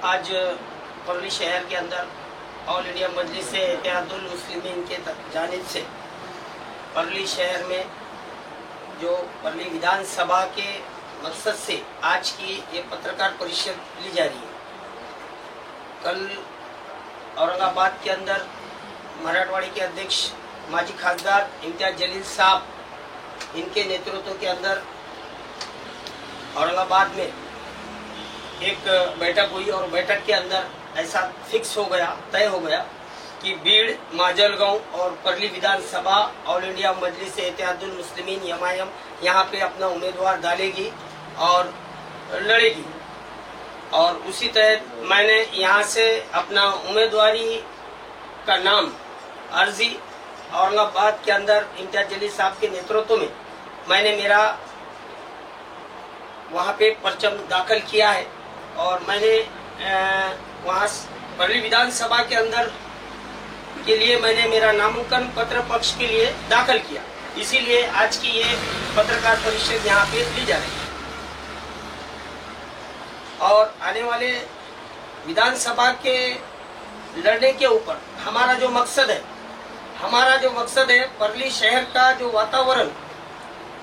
आज परली शहर के अंदर ऑल इंडिया मजलिस इत्तेहादुल मुस्लिमीन के जानिब से परली शहर में जो परली विधानसभा के मकसद से आज की ये पत्रकार परिषद ली जा रही है। कल औरंगाबाद के अंदर मराठवाड़ी के अध्यक्ष माजी खासदार इम्तियाज जलील साहब इनके नेतृत्व के अंदर औरंगाबाद में एक बैठक हुई और बैठक के अंदर ऐसा फिक्स हो गया, तय हो गया कि बीड़, माजलगांव और परली विधानसभा ऑल इंडिया मजलिस इत्तेहादुल मुस्लिमीन यमायम यहाँ पे अपना उम्मीदवार डालेगी और लड़ेगी। और उसी तहत मैंने यहाँ से अपना उम्मीदवारी का नाम अर्जी औरंगाबाद के अंदर इम्तियाज जलील साहब के नेतृत्व में मैंने मेरा वहाँ पे परचम दाखिल किया है और मैंने वहाँ परली विधानसभा के अंदर के लिए मैंने मेरा नामांकन पत्र पक्ष के लिए दाखिल किया। इसीलिए आज की ये पत्रकार परिषद यहाँ पे ली जा रही है। और आने वाले विधानसभा के लड़ने के ऊपर हमारा जो मकसद है परली शहर का जो वातावरण,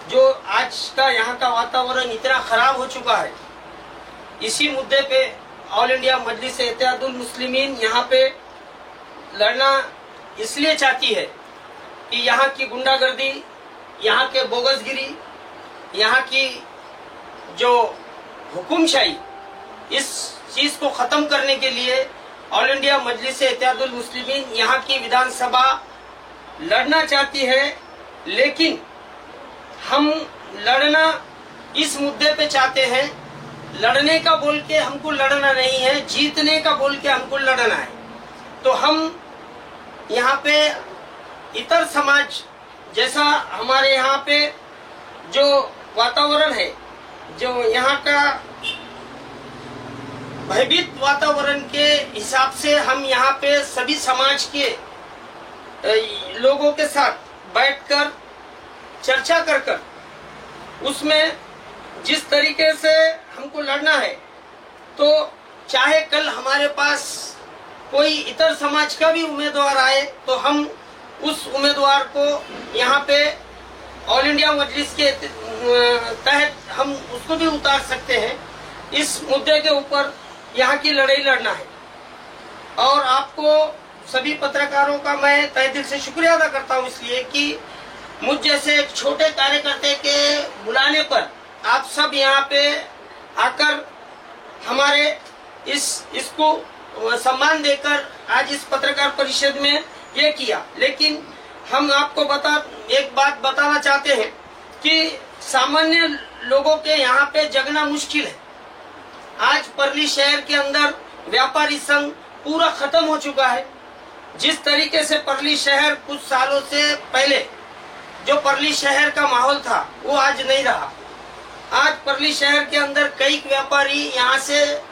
जो आज का यहाँ का वातावरण इतना खराब हो चुका है, इसी मुद्दे पे ऑल इंडिया मजलिस इत्तेहादुल मुस्लिमीन यहाँ पे लड़ना इसलिए चाहती है कि यहाँ की गुंडागर्दी, यहाँ के बोगसगिरी, यहाँ की जो हुकुमशाही, इस चीज को खत्म करने के लिए ऑल इंडिया मजलिस इत्तेहादुल मुस्लिमीन यहाँ की विधानसभा लड़ना चाहती है। लेकिन हम लड़ना इस मुद्दे पे चाहते हैं, लड़ने का बोल के हमको लड़ना नहीं है, जीतने का बोल के हमको लड़ना है। तो हम यहाँ पे इतर समाज जैसा हमारे यहाँ पे जो वातावरण है, जो यहाँ का भयभीत वातावरण के हिसाब से हम यहाँ पे सभी समाज के लोगों के साथ बैठकर चर्चा कर उसमें जिस तरीके से हमको लड़ना है, तो चाहे कल हमारे पास कोई इतर समाज का भी उम्मीदवार आए तो हम उस उम्मीदवार को यहाँ पे ऑल इंडिया मजलिस के तहत हम उसको भी उतार सकते हैं। इस मुद्दे के ऊपर यहाँ की लड़ाई लड़ना है। और आपको सभी पत्रकारों का मैं तहे दिल से शुक्रिया अदा करता हूँ, इसलिए कि मुझ जैसे एक छोटे कार्यकर्ता के बुलाने पर आप सब यहाँ पे आकर हमारे इसको सम्मान देकर आज इस पत्रकार परिषद में ये किया। लेकिन हम आपको एक बात बताना चाहते हैं कि सामान्य लोगों के यहाँ पे जगना मुश्किल है। आज परली शहर के अंदर व्यापारी संघ पूरा खत्म हो चुका है। जिस तरीके से परली शहर कुछ सालों से पहले जो परली शहर का माहौल था वो आज नहीं रहा। आज परली शहर के अंदर कई व्यापारी यहाँ से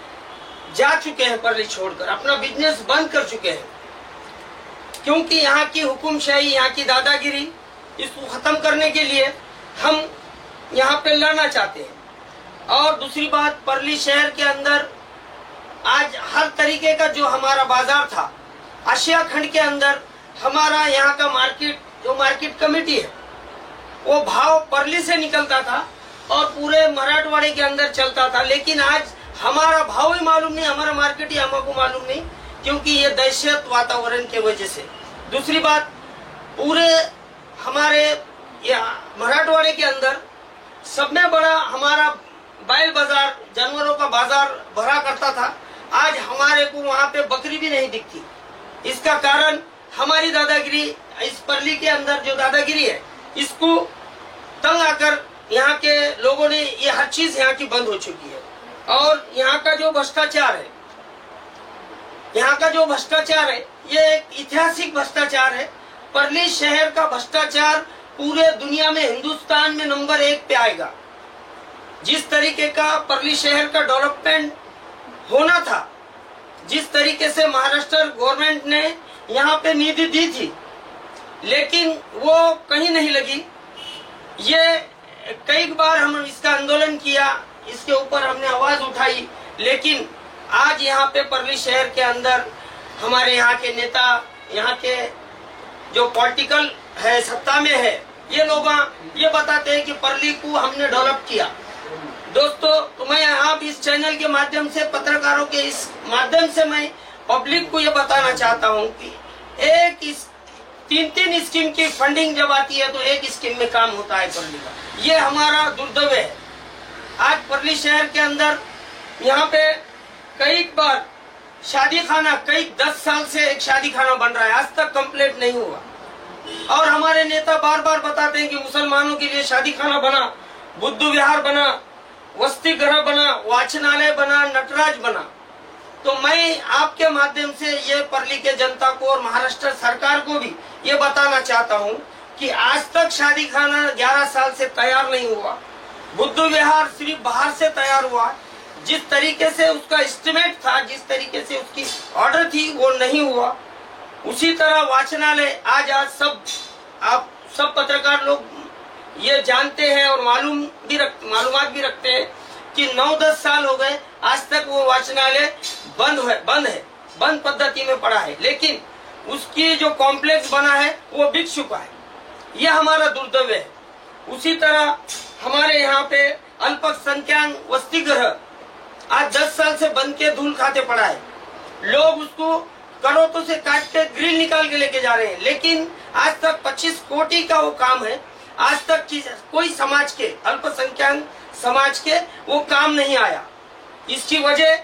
जा चुके हैं, परली छोड़कर अपना बिजनेस बंद कर चुके हैं, क्योंकि यहाँ की हुकुमशाही, यहाँ की दादागिरी, इसको खत्म करने के लिए हम यहाँ पे लड़ना चाहते हैं। और दूसरी बात, परली शहर के अंदर आज हर तरीके का जो हमारा बाजार था, आशिया खंड के अंदर हमारा यहाँ का मार्केट कमेटी है, वो भाव परली से निकलता था और पूरे मराठवाड़े के अंदर चलता था। लेकिन आज हमारा भाव ही मालूम नहीं, हमारा मार्केट ही हमको मालूम नहीं, क्योंकि ये दहशत वातावरण की वजह से। दूसरी बात, पूरे हमारे मराठवाड़े के अंदर सब में बड़ा हमारा बैल बाजार, जानवरों का बाजार भरा करता था। आज हमारे को वहाँ पे बकरी भी नहीं दिखती। इसका कारण हमारी दादागिरी, इस परली के अंदर जो दादागिरी है, इसको तंग आकर यहाँ के लोगों ने ये हर चीज यहाँ की बंद हो चुकी है। और यहाँ का जो भ्रष्टाचार है, ये एक ऐतिहासिक भ्रष्टाचार है। परली शहर का भ्रष्टाचार पूरे दुनिया में, हिंदुस्तान में नंबर 1 पे आएगा। जिस तरीके का परली शहर का डेवलपमेंट होना था, जिस तरीके से महाराष्ट्र गवर्नमेंट ने यहाँ पे निधि दी थी, लेकिन वो कहीं नहीं लगी। ये कई बार हम इसका आंदोलन किया, इसके ऊपर हमने आवाज उठाई, लेकिन आज यहाँ पे परली शहर के अंदर हमारे यहाँ के नेता, यहाँ के जो पॉलिटिकल है, सत्ता में है, ये लोग ये बताते हैं कि परली को हमने डेवलप किया। दोस्तों, तो मैं यहाँ इस चैनल के माध्यम से, पत्रकारों के इस माध्यम से मैं पब्लिक को ये बताना चाहता हूँ कि एक इस 3 स्कीम की फंडिंग जब आती है तो एक स्कीम में काम होता है परली का। ये हमारा दुर्दैव है। आज परली शहर के अंदर यहाँ पे कई बार शादी खाना, कई 10 साल से एक शादी खाना बन रहा है, आज तक कंप्लीट नहीं हुआ। और हमारे नेता बार बार बताते हैं कि मुसलमानों के लिए शादी खाना बना, बुद्ध विहार बना, वसति गृह बना, वाचनालय बना, नटराज बना। तो मैं आपके माध्यम से ये परली के जनता को और महाराष्ट्र सरकार को भी ये बताना चाहता हूँ कि आज तक शादी खाना 11 साल से तैयार नहीं हुआ। बुद्ध विहार सिर्फ बाहर से तैयार हुआ। जिस तरीके से उसका एस्टिमेट था, जिस तरीके से उसकी ऑर्डर थी, वो नहीं हुआ। उसी तरह वाचनालय आज आप सब पत्रकार लोग ये जानते हैं और मालूमात भी रखते हैं कि 9-10 साल हो गए, आज तक वो वाचनालय बंद पद्धति में पड़ा है। लेकिन उसकी जो कॉम्प्लेक्स बना है वो बिक चुका है। ये हमारा दुर्दैव है। उसी तरह हमारे यहाँ पे अल्पसंख्यक वसति गृह आज 10 साल से बंद के धूल खाते पड़ा है। लोग उसको करोड़ों से काट के ग्रिल निकाल के लेके जा रहे हैं, लेकिन आज तक 25 कोटी का वो काम है। आज तक कोई समाज के, अल्पसंख्यक समाज के वो काम नहीं आया। इसकी वजह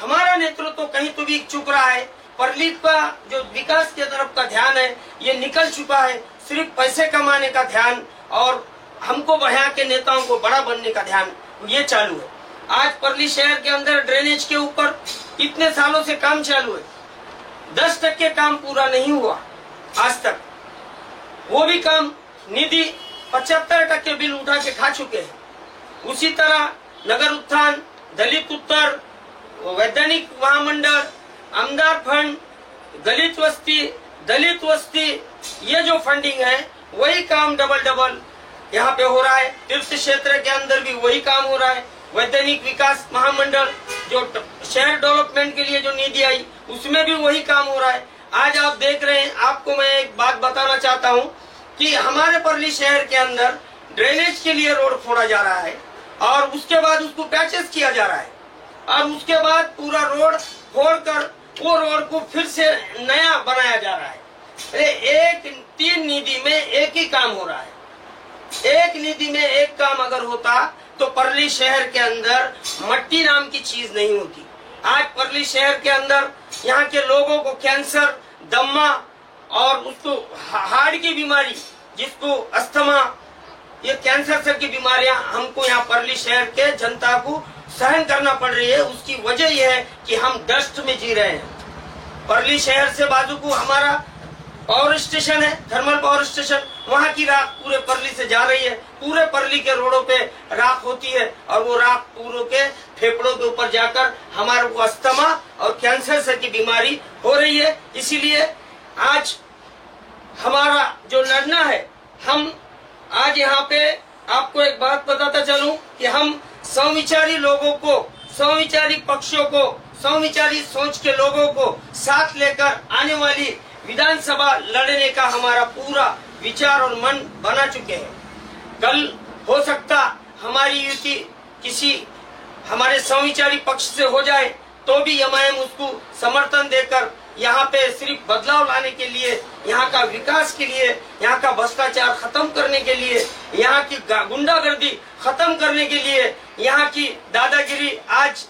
हमारा नेतृत्व कहीं तो भी चुप रहा है। परली का जो विकास की तरफ का ध्यान है ये निकल चुका है। सिर्फ पैसे कमाने का ध्यान और हमको यहाँ के नेताओं को बड़ा बनने का ध्यान ये चालू है। आज परली शहर के अंदर ड्रेनेज के ऊपर इतने सालों से काम चालू है, 10% काम पूरा नहीं हुआ आज तक। वो भी काम निधि 75% बिल उठा के खा चुके हैं। उसी तरह नगर उत्थान, दलित उत्तर, वैधानिक महामंडल, आमदार फंड, दलित वस्ती, ये जो फंडिंग है वही काम डबल यहाँ पे हो रहा है। तीर्थ क्षेत्र के अंदर भी वही काम हो रहा है। वैधानिक विकास महामंडल जो शहर डेवलपमेंट के लिए जो निधि आई उसमें भी वही काम हो रहा है। आज आप देख रहे हैं, आपको मैं एक बात बताना चाहता हूँ कि हमारे परली शहर के अंदर ड्रेनेज के लिए रोड फोड़ा जा रहा है और उसके बाद उसको पैचेस किया जा रहा है और उसके बाद पूरा रोड फोड़कर वो रोड को फिर से नया बनाया जा रहा है। 3 निधि में एक ही काम हो रहा है। एक निधि में एक काम अगर होता तो परली शहर के अंदर मट्टी नाम की चीज नहीं होती। आज परली शहर के अंदर यहाँ के लोगों को कैंसर, दम्मा और उसको हार्ट की बीमारी, जिसको अस्थमा, ये कैंसर सब की बीमारियां हमको यहाँ परली शहर के जनता को सहन करना पड़ रही है। उसकी वजह यह है कि हम डस्ट में जी रहे हैं। परली शहर से बाजू को हमारा पावर स्टेशन है, थर्मल पावर स्टेशन, वहाँ की राख पूरे परली से जा रही है। पूरे परली के रोडों पे राख होती है और वो राख पूरों के फेफड़ों के ऊपर जाकर हमारे को अस्थमा और कैंसर से की बीमारी हो रही है। इसीलिए आज हमारा जो लड़ना है, हम आज यहाँ पे आपको एक बात बताता चलूं कि हम समविचारी लोगों को, समविचारी पक्षों को, समविचारी सोच के लोगों को साथ लेकर आने वाली विधानसभा लड़ने का हमारा पूरा विचार और मन बना चुके हैं। कल हो सकता हमारी युति किसी हमारे समविचारी पक्ष से हो जाए तो भी एमआईएम उसको समर्थन देकर यहाँ पे सिर्फ बदलाव लाने के लिए, यहाँ का विकास के लिए, यहाँ का भ्रष्टाचार खत्म करने के लिए, यहाँ की गुंडागर्दी खत्म करने के लिए, यहाँ की दादागिरी। आज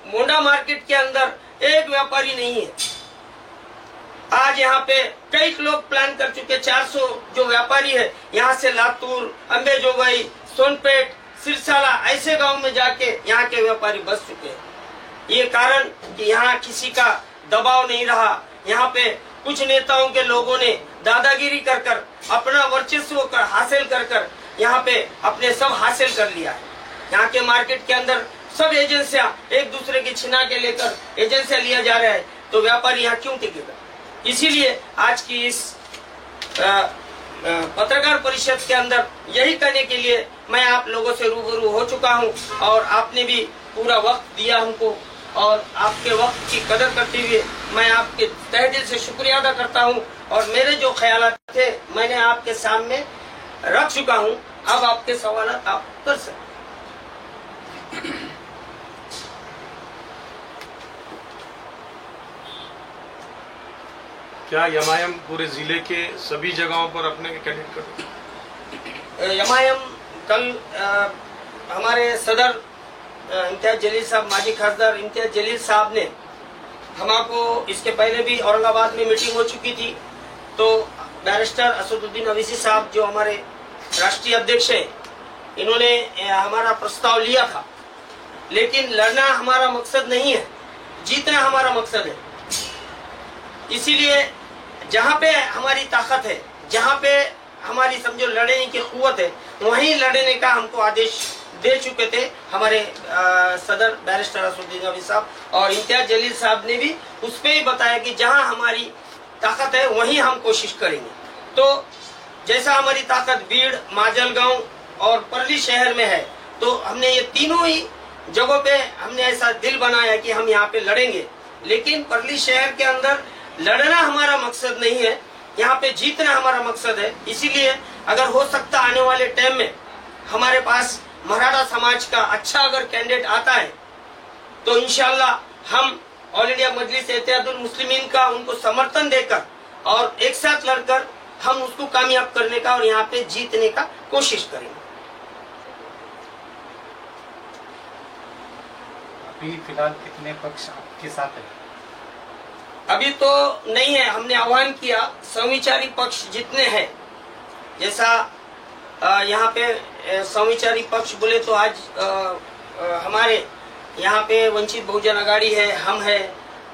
मोंडा मार्केट के अंदर एक व्यापारी नहीं है। आज यहाँ पे कई लोग प्लान कर चुके, 400 जो व्यापारी है यहाँ से लातूर, अंबेजोगाई, सोनपेट, सिरसाला ऐसे गांव में जाके यहाँ के व्यापारी बस चुके हैं। ये कारण कि यहाँ किसी का दबाव नहीं रहा। यहाँ पे कुछ नेताओं के लोगों ने दादागिरी कर कर अपना वर्चस्व हासिल कर कर यहाँ पे अपने सब हासिल कर लिया है। यहाँ के मार्केट के अंदर सब एजेंसियां एक दूसरे की छिना के लेकर एजेंसियां लिया जा रहा है, तो व्यापारी यहाँ क्यों टिकेगा। इसीलिए आज की इस पत्रकार परिषद के अंदर यही करने के लिए मैं आप लोगों से रूबरू हो चुका हूं और आपने भी पूरा वक्त दिया हमको। और आपके वक्त की कदर करते हुए मैं आपके तहे दिल से शुक्रिया अदा करता हूं। और मेरे जो ख्यालात थे मैंने आपके सामने रख चुका हूं। अब आपके सवाल आप कर सकते। क्या एमआईएम पूरे जिले के सभी जगहों पर अपने कैंडिडेट कर? एमआईएम कल हमारे सदर इम्तियाज जलील साहब, माजी खासदार इम्तियाज जलील साहब ने हमको इसके पहले भी औरंगाबाद में मीटिंग हो चुकी थी, तो बैरिस्टर असदुद्दीन अवीसी साहब जो हमारे राष्ट्रीय अध्यक्ष हैं, इन्होंने हमारा प्रस्ताव लिया था। लेकिन लड़ना हमारा मकसद नहीं है, जीतना हमारा मकसद है। इसीलिए जहाँ पे हमारी ताकत है, जहाँ पे हमारी समझो लड़ने की कुव्वत है, वहीं लड़ने का हमको आदेश दे चुके थे हमारे सदर बैरिस्टर असदुद्दीन अवीसी साहब, और इम्तियाज जलील साहब ने भी उस पर ही बताया कि जहाँ हमारी ताकत है वहीं हम कोशिश करेंगे। तो जैसा हमारी ताकत बीड़, माजलगांव और परली शहर में है, तो हमने ये तीनों ही जगहों पे हमने ऐसा दिल बनाया कि हम यहाँ पे लड़ेंगे। लेकिन परली शहर के अंदर लड़ना हमारा मकसद नहीं है, यहाँ पे जीतना हमारा मकसद है। इसीलिए अगर हो सकता आने वाले टाइम में हमारे पास मराठा समाज का अच्छा अगर कैंडिडेट आता है, तो इंशाल्लाह हम ऑल इंडिया मजलिस इत्तेहादुल मुस्लिमीन का उनको समर्थन देकर और एक साथ लड़कर हम उसको कामयाब करने का और यहाँ पे जीतने का कोशिश करेंगे। अभी फिलहाल कितने पक्ष आपके साथ है? अभी तो नहीं है, हमने आह्वान किया संविचारी पक्ष जितने हैं, जैसा यहाँ पे संविचारी पक्ष बोले तो आज हमारे यहाँ पे वंचित बहुजन अघाड़ी है, हम है,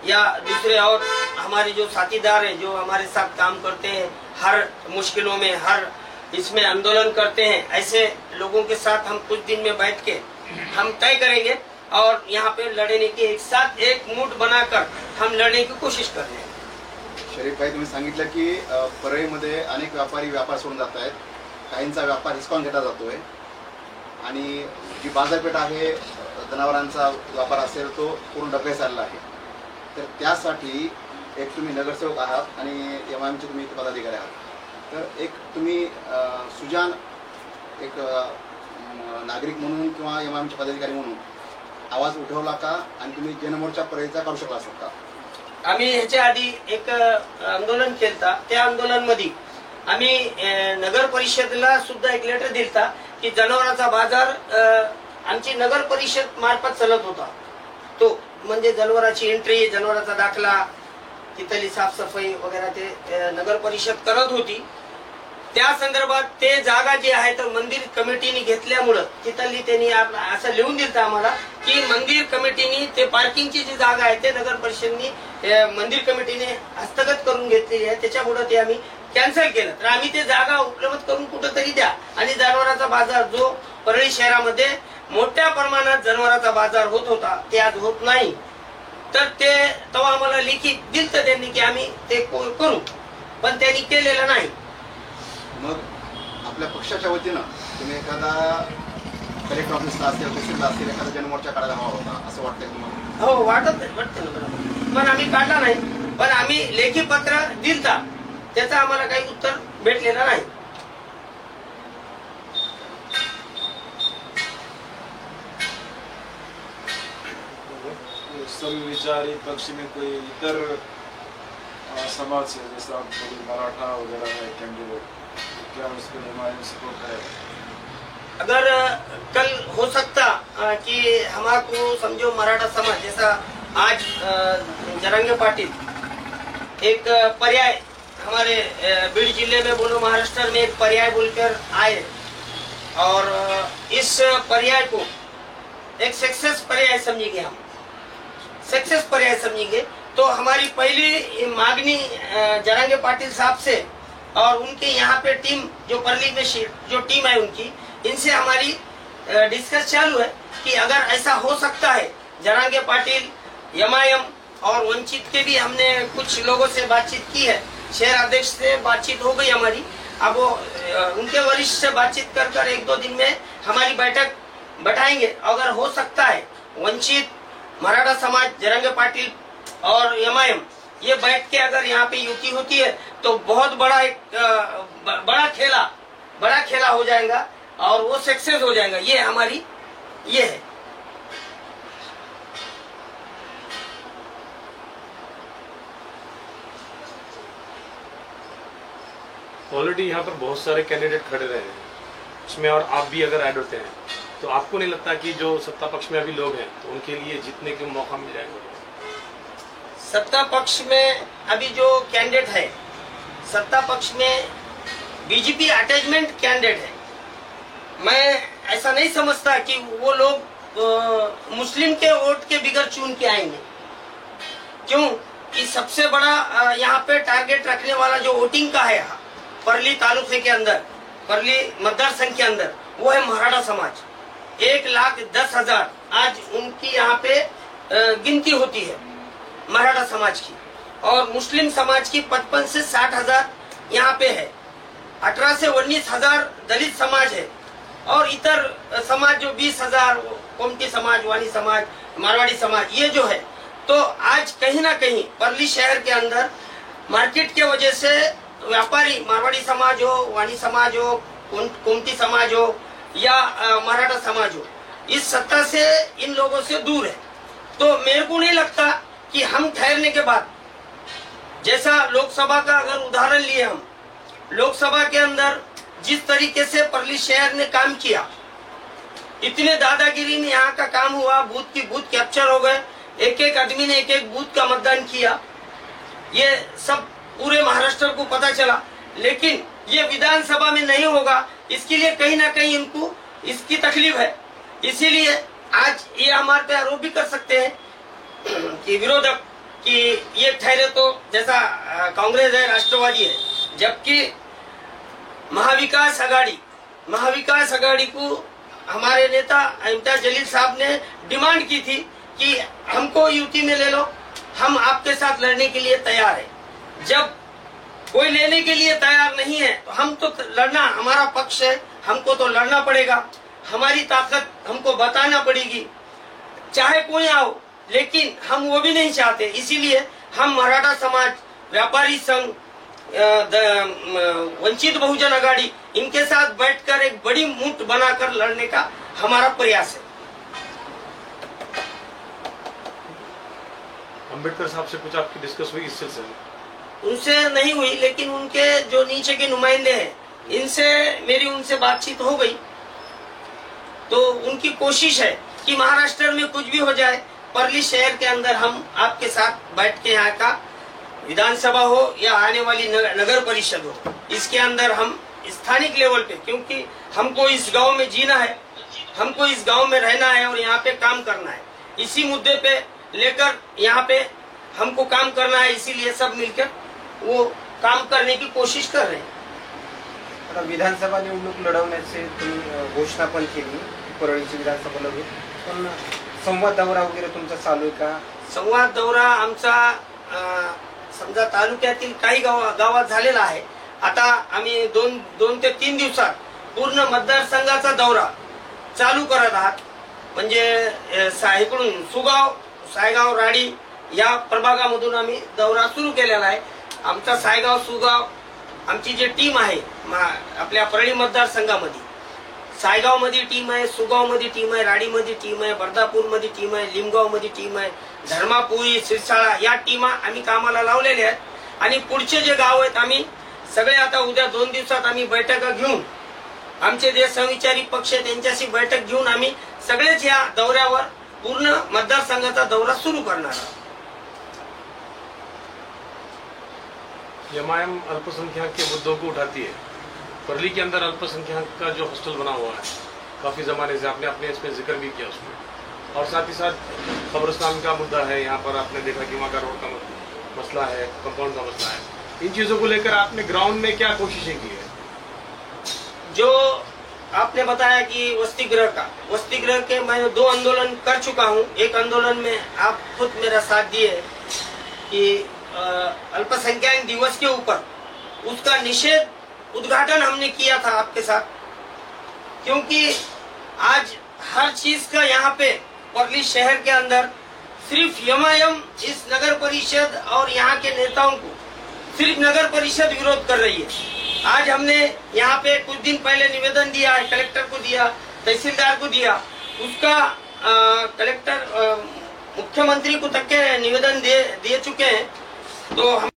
या दूसरे और हमारे जो साथीदार हैं जो हमारे साथ काम करते हैं, हर मुश्किलों में हर इसमें आंदोलन करते हैं, ऐसे लोगों के साथ हम कुछ दिन में बैठ के हम तय करेंगे और यहाँ पे लड़ने की एक साथ एक मूड बनाकर हम लड़ने की कोशिश कर रहे हैं। शरीफ भाई, तुम्ही सांगितलं की परळीमध्ये अनेक व्यापारी व्यापार सोडून जात आहेत, काहींचा व्यापार हिसकावून घेतला जातोय आणि जी बाजारपेठ आहे जनावरांचा व्यापार असेल तो पूर्ण डबे चालला आहे। तर त्यासाठी एक तुम्ही नगरसेवक आहात आणि एमआयएमचे तुम्ही पदाधिकारी आहात, तर एक तुम्ही सुजान एक नागरिक म्हणून किंवा एमआयएमचे पदाधिकारी म्हणून आवाज उठवला का आणि तुम्ही जनमोर्चा परळीचा करू शकला असता का? आम्ही ह्याच्या आधी एक आंदोलन केलता, त्या आंदोलनामध्ये आम्ही नगर परिषदेला सुद्धा एक लेटर दिलता की जनावरांचा बाजार आमची नगर परिषद मार्फत चालत होता, तो म्हणजे जनावरांची एंट्री, जनावरांचा दाखला, तिथली साफसफाई वगैरे ते नगर परिषद करत होती। त्या संदर्भात ते जागा जी आहे तर मंदिर कमिटीने घेतल्यामुळे तिथली त्यांनी असं लिहून दिलं आम्हाला की मंदिर कमिटीने ते पार्किंगची जी जागा आहे ते नगर परिषदेने मंदिर कमिटीने हस्तगत करून घेतलेली आहे, त्याच्यामुळे ते आम्ही कॅन्सल केलं। तर आम्ही ते जागा उपलब्ध करून कुठेतरी द्या आणि जनावरांचा बाजार जो परळी शहरामध्ये मोठ्या प्रमाणात जनावरांचा बाजार होत होता ते आज होत नाही, तर ते तेव्हा आम्हाला लिखित दिलं त्यांनी की आम्ही ते करू, पण त्यांनी केलेलं नाही। मग आपल्या पक्षाच्या वतीनं तुम्ही एखादा कलेक्टर ऑफिसला असेल, तहसीलला असेल, एखादा जनमोर्चा काढायला हवा होता असं वाटतंय तुम्हाला? हो, वाटते ना, पण आम्ही काढला नाही, पण आम्ही लेखी पत्र दिलता, त्याचं आम्हाला काही उत्तर भेटलेलं नाही। समविचारी पक्ष में कोई इतर समाज से जैसा मराठा वगैरह है कैंडिडेट, क्या उसको एमआईएम सपोर्ट करेगा? अगर कल हो सकता कि हमारे समझो मराठा समाज जैसा आज जरंगे पाटिल एक पर्याय हमारे बीड़ जिले में बोलो महाराष्ट्र में एक पर्याय बोलकर आए और इस पर्याय को एक सक्सेस पर्याय समझेंगे, हम सक्सेस पर्याय समझेंगे। तो हमारी पहली मांगनी जरंगे पाटिल साहब से और उनके यहाँ पे टीम जो परली में जो टीम है उनकी, इनसे हमारी डिस्कस चालू है कि अगर ऐसा हो सकता है, जरंगे पाटिल, एमआईएम और वंचित के भी हमने कुछ लोगों से बातचीत की है, शहर अध्यक्ष से बातचीत हो गई हमारी, अब वो उनके वरिष्ठ से बातचीत कर एक दो दिन में हमारी बैठक बैठाएंगे। अगर हो सकता है वंचित मराठा समाज, जरंग पाटिल और एमआईएम, ये बैठ के अगर यहाँ पे युति होती है तो बहुत बड़ा एक बड़ा खेला हो जाएगा और वो सक्सेस हो जाएगा। ये हमारी ये है। ऑलरेडी यहाँ पर बहुत सारे कैंडिडेट खड़े रहे हैं, इसमें और आप भी अगर ऐड होते हैं तो आपको नहीं लगता कि जो सत्ता पक्ष में अभी लोग हैं तो उनके लिए जीतने का मौका मिल जाएगा? सत्ता पक्ष में अभी जो कैंडिडेट है, सत्ता पक्ष में बीजेपी अटैचमेंट कैंडिडेट है। मैं ऐसा नहीं समझता कि वो लोग मुस्लिम के वोट के बिगड़ चुन के आएंगे। क्यों कि सबसे बड़ा यहाँ पे टारगेट रखने वाला जो वोटिंग का है परली तालुके के अंदर, परली मतदार संघ के अंदर, वो है मराठा समाज। 1,10,000 आज उनकी यहाँ पे गिनती होती है मराठा समाज की, और मुस्लिम समाज की 55 से 60,000 यहाँ पे है। 18 से 19,000 दलित समाज है, और इतर समाज जो 20,000 कोमटी समाज, वानी समाज, मारवाड़ी समाज, ये जो है। तो आज कहीं ना कहीं परली शहर के अंदर मार्केट के वजह से व्यापारी, मारवाड़ी समाज हो, वानी समाज हो, कोमटी समाज हो या मराठा समाज हो, इस सत्ता से इन लोगों से दूर है। तो मेरे को नहीं लगता कि हम ठहरने के बाद, जैसा लोकसभा का अगर उदाहरण लिए हम, लोकसभा के अंदर जिस तरीके से परली शहर ने काम किया, इतने दादागिरी में यहाँ का काम हुआ, बूथ की बूथ कैप्चर हो गए, एक एक आदमी ने एक एक बूथ का मतदान किया, ये सब पूरे महाराष्ट्र को पता चला। लेकिन ये विधानसभा में नहीं होगा, इसके लिए कहीं ना कहीं इनको इसकी तकलीफ है। इसीलिए आज ये हमारे पे आरोप भी कर सकते हैं कि विरोधक कि ये ठहरे तो जैसा कांग्रेस है, राष्ट्रवादी है, जबकि महाविकास आघाड़ी को हमारे नेता इम्तियाज जलील साहब ने डिमांड की थी कि हमको यूटी में ले लो, हम आपके साथ लड़ने के लिए तैयार है। जब कोई लेने के लिए तैयार नहीं है तो हम तो लड़ना, हमारा पक्ष है, हमको तो लड़ना पड़ेगा, हमारी ताकत हमको बताना पड़ेगी, चाहे कोई आओ। लेकिन हम वो भी नहीं चाहते, इसीलिए हम मराठा समाज, व्यापारी संघ, वंचित बहुजन आघाड़ी, इनके साथ बैठकर एक बड़ी मुठ बनाकर लड़ने का हमारा प्रयास है। अम्बेडकर साहब से कुछ आपकी डिस्कस हुई इस सिलसिले में? उनसे नहीं हुई, लेकिन उनके जो नीचे के नुमाइंदे हैं, इनसे मेरी उनसे बातचीत हो गई। तो उनकी कोशिश है कि महाराष्ट्र में कुछ भी हो जाए, परली शहर के अंदर हम आपके साथ बैठ के यहाँ का विधानसभा हो या आने वाली नगर परिषद हो, इसके अंदर हम स्थानिक लेवल पे, क्योंकि हमको इस गांव में जीना है, हमको इस गांव में रहना है और यहाँ पे काम करना है, इसी मुद्दे पे लेकर यहाँ पे हमको काम करना है। इसीलिए सब मिलकर वो काम करने की कोशिश कर रहे हैं। आता विधानसभा निवडणूक लढवण्याची तुम्ही घोषणा पण केली, परळीची विधानसभा लढवून, पण संवाद दौरा वगैरे तुमचा चालू आहे का? संवाद दौरा आमचा समजा तालुक्यातील काही गावात झालेला आहे। आता आम्ही दोन ते 3 दिवसात पूर्ण मतदारसंघाचा दौरा चालू करत आहात। म्हणजे इकडून सुगाव, सायगाव, राडी या प्रभागामधून आम्ही दौरा सुरू केलेला आहे। आमचा सायगाव, सुगाव, आमची जी टीम आहे आपल्या परळी मतदारसंघामध्ये, सायगाव मध्ये टीम आहे, सुगाव मध्ये टीम आहे, राडी मध्ये टीम आहे, बर्दापूर मध्ये टीम आहे, लिमगाव मध्ये टीम आहे, धर्मापुरी, सिरसाळा या टीमा आम्ही कामाला लावलेल्या आहेत। आणि पुढचे जे गाव आहेत आम्ही सगळे आता उद्या 2 दिवसात आम्ही बैठका घेऊन, आमचे जे समविचारी पक्ष आहेत त्यांच्याशी बैठक घेऊन आम्ही सगळेच या दौऱ्यावर पूर्ण मतदारसंघाचा दौरा सुरू करणार आहोत। एमआईएम अल्पसंख्यक के मुद्दों को उठाती है। परली के अंदर अल्पसंख्यक का जो हॉस्टल बना हुआ है काफी जमाने से, आपने इसमें जिक्र भी किया उसमें, और साथ ही साथ कब्रिस्तान का मुद्दा है। यहाँ पर आपने देखा कि वहाँ का रोड का मसला है, कंपाउंड का मसला है। इन चीजों को लेकर आपने ग्राउंड में क्या कोशिशें की है? जो आपने बताया कि वसति गृह के मैं 2 आंदोलन कर चुका हूँ। एक आंदोलन में आप खुद मेरा साथ दिए कि अल्पसंख्यक दिवस के ऊपर उसका निषेध उद्घाटन हमने किया था आपके साथ, क्योंकि आज हर चीज का यहाँ पे परली शहर के अंदर सिर्फ यमायम इस नगर परिषद और यहाँ के नेताओं को सिर्फ नगर परिषद विरोध कर रही है। आज हमने यहाँ पे कुछ दिन पहले निवेदन दिया है, कलेक्टर को दिया, तहसीलदार को दिया, उसका कलेक्टर मुख्यमंत्री को तक के निवेदन दे चुके हैं। तो हम